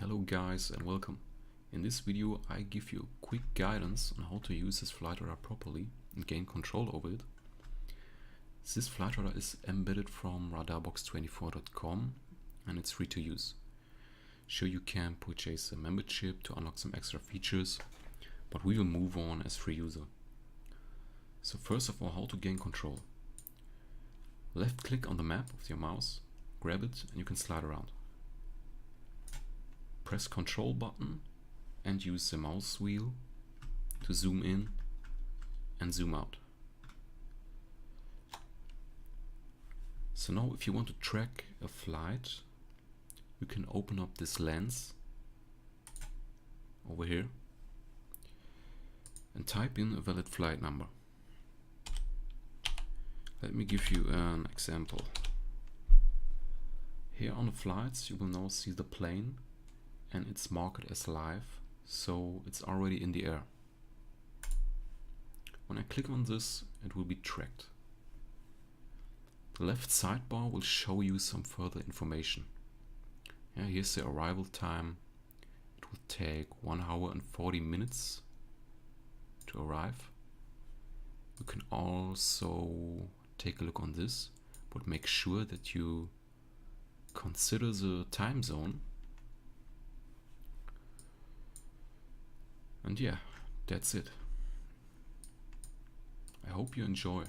Hello guys and welcome. In this video I give you a quick guidance on how to use this flight radar properly and gain control over it. This flight radar is embedded from radarbox24.com and it's free to use. Sure, you can purchase a membership to unlock some extra features, but we will move on as free user. So first of all, how to gain control. Left click on the map with your mouse, grab it and you can slide around. Press Control button and use the mouse wheel to zoom in and zoom out. So now if you want to track a flight, you can open up this lens over here and type in a valid flight number. Let me give you an example. Here on the flights you will now see the plane and it's marked as live, so it's already in the air. When I click on this, it will be tracked. The left sidebar will show you some further information. Here's the arrival time. It will take 1 hour and 40 minutes to arrive. You can also take a look on this, but make sure that you consider the time zone. And yeah, that's it. I hope you enjoy.